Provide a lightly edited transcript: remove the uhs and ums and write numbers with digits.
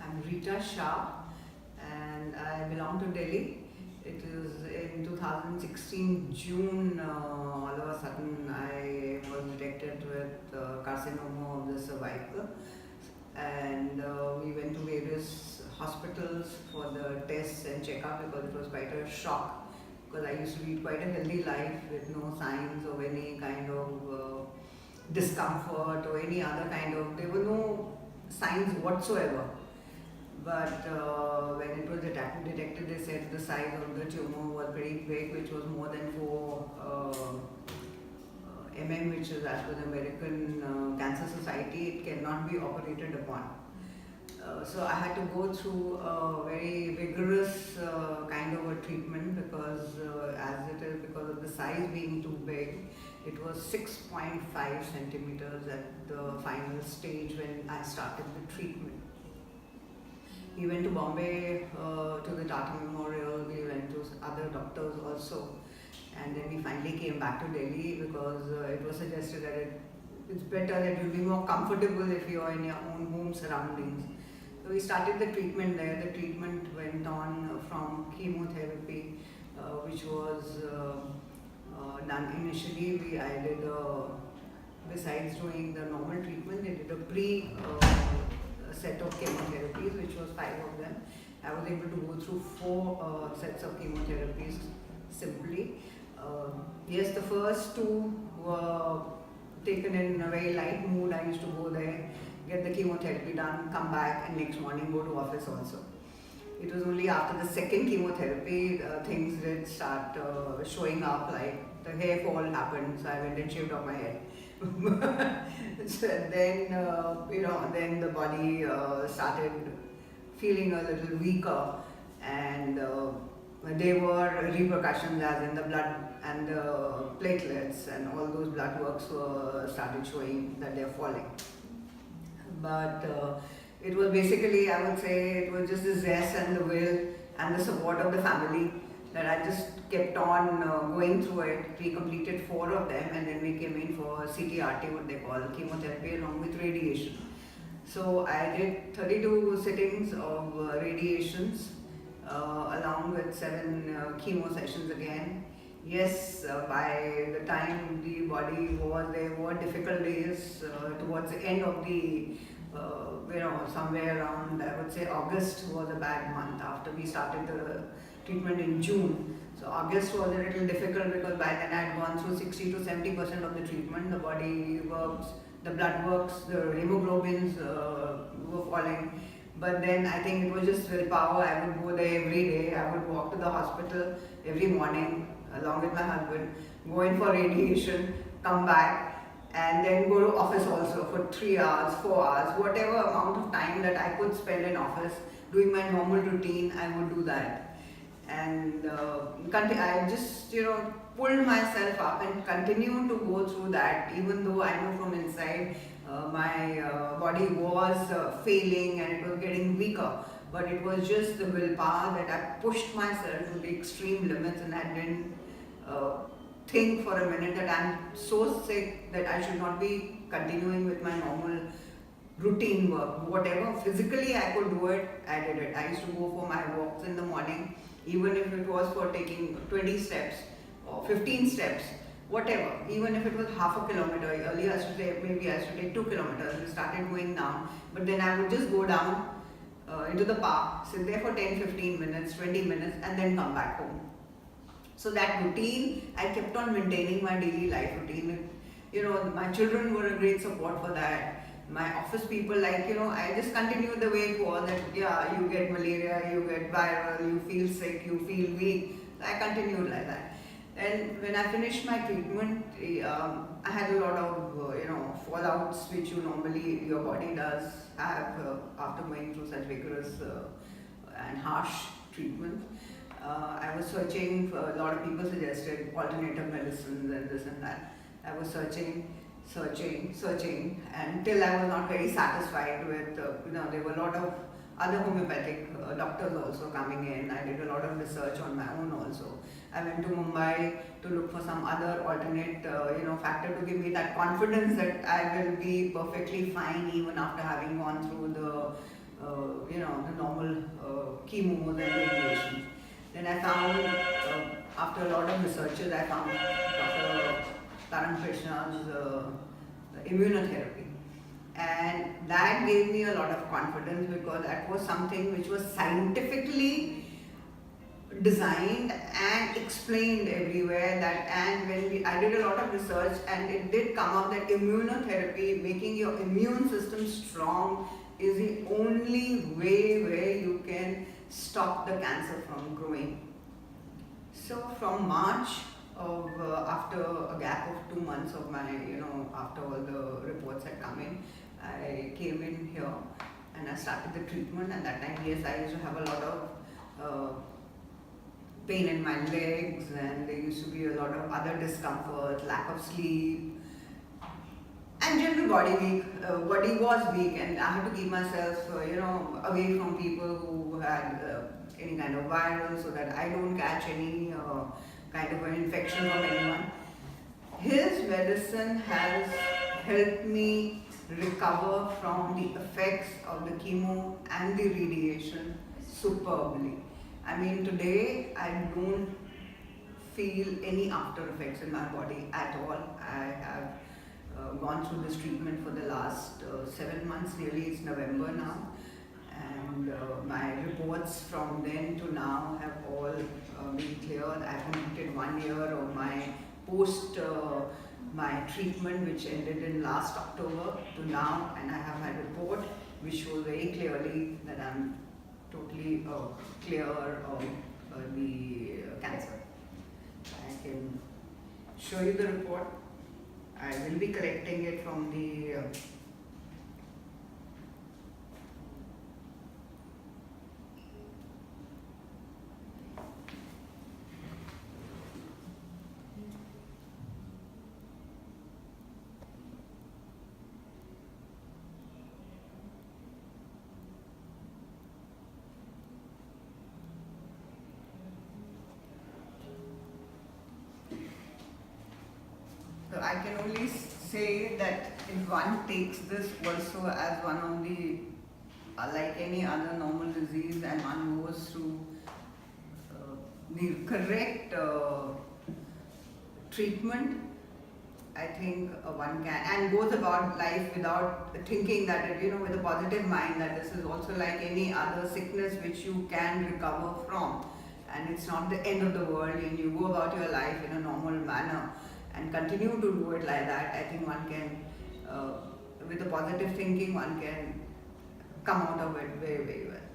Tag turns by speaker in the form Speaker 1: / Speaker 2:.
Speaker 1: I'm Rita Shah and I belong to Delhi. It is in 2016 June, all of a sudden I was detected with carcinoma of the cervical, and we went to various hospitals for the tests and checkup because it was quite a shock, because I used to lead quite a healthy life with no signs of any kind of discomfort or any other kind of, there were no signs whatsoever. But when it was detected, they said the size of the tumor was pretty big, which was more than 4 which is as per the American Cancer Society, it cannot be operated upon. So I had to go through a very vigorous kind of a treatment, because as it is, because of the size being too big, it was 6.5 centimeters at the final stage when I started the treatment. We went to Bombay to the Tata Memorial, we went to other doctors also, and then we finally came back to Delhi because it was suggested that it's better, that you'll be more comfortable if you're in your own home surroundings. So we started the treatment there. The treatment went on from chemotherapy, which was done initially. I did, besides doing the normal treatment, they did a set of chemotherapies, which was 5 of them. I was able to go through 4 sets of chemotherapies simply. Yes, the first 2 were taken in a very light mood. I used to go there, get the chemotherapy done, come back, and next morning go to office also. It was only after the second chemotherapy things did start showing up, like the hair fall happened, so I went and shaved off my head. So then, then the body started feeling a little weaker, and there were repercussions as in the blood and the platelets and all those blood works were started showing that they're falling. But it was basically, I would say, it was just the zest and the will and the support of the family that I just kept on going through it. We completed 4 of them, and then we came in for CTRT, what they call chemotherapy, along with radiation. So I did 32 sittings of radiations along with 7 chemo sessions again. Yes, by the time the body was, there were difficult days towards the end of the, somewhere around, I would say August was a bad month after we started the treatment in June. So August was a little difficult because by then I had gone through 60 to 70% of the treatment. The body works, the blood works, the hemoglobins were falling. But then I think it was just willpower. I would go there every day. I would walk to the hospital every morning along with my husband, go in for radiation, come back, and then go to office also for 3 hours, 4 hours, whatever amount of time that I could spend in office doing my normal routine, I would do that. And I just, pulled myself up and continued to go through that, even though I know from inside my body was failing and it was getting weaker. But it was just the willpower that I pushed myself to the extreme limits, and I didn't think for a minute that I'm so sick that I should not be continuing with my normal routine work. Whatever physically I could do it, I did it. I used to go for my walks in the morning, even if it was for taking 20 steps or 15 steps, whatever, even if it was half a kilometer. Earlier I used to take, maybe I used to take 2 kilometers. We started going down, but then I would just go down into the park, sit there for 10-15 minutes, 20 minutes, and then come back home. So that routine, I kept on maintaining my daily life routine. My children were a great support for that. My office people, I just continued the way it was, that yeah, you get malaria, you get viral, you feel sick, you feel weak. I continued like that. And when I finished my treatment, I had a lot of fallouts which normally your body does have after going through such vigorous and harsh treatment. I was searching for, a lot of people suggested alternative medicines and this and that. I was searching until I was not very satisfied with, there were a lot of other homeopathic doctors also coming in. I did a lot of research on my own also. I went to Mumbai to look for some other alternate, factor to give me that confidence that I will be perfectly fine even after having gone through the the normal chemo and radiation. Then I found, after a lot of researches, I found Dr. Taran Krishna's immunotherapy. And that gave me a lot of confidence because that was something which was scientifically designed and explained everywhere. And when I did a lot of research, and it did come up that immunotherapy, making your immune system strong, is the only way where you can stop the cancer from growing. So from March of after a gap of 2 months of my, after all the reports had come in, I came in here and I started the treatment. And that time, yes, I used to have a lot of pain in my legs, and there used to be a lot of other discomfort, lack of sleep, and general body weak. Body was weak, and I had to keep myself, away from people who had any kind of virus, so that I don't catch any kind of an infection from anyone. His medicine has helped me recover from the effects of the chemo and the radiation superbly. I mean, today I don't feel any after effects in my body at all. I have gone through this treatment for the last 7 months, nearly it's November now. And my reports from then to now have all been cleared. I completed 1 year of my my treatment, which ended in last October to now, and I have my report which shows very clearly that I'm totally clear of the cancer. I can show you the report. I will be collecting it from the So I can only say that if one takes this also as one of the, like any other normal disease, and one goes through the correct treatment, I think one can, and goes about life without thinking that, with a positive mind, that this is also like any other sickness which you can recover from. And it's not the end of the world, and you go about your life in a normal manner and continue to do it like that. I think one can, with a positive thinking, one can come out of it very, very well.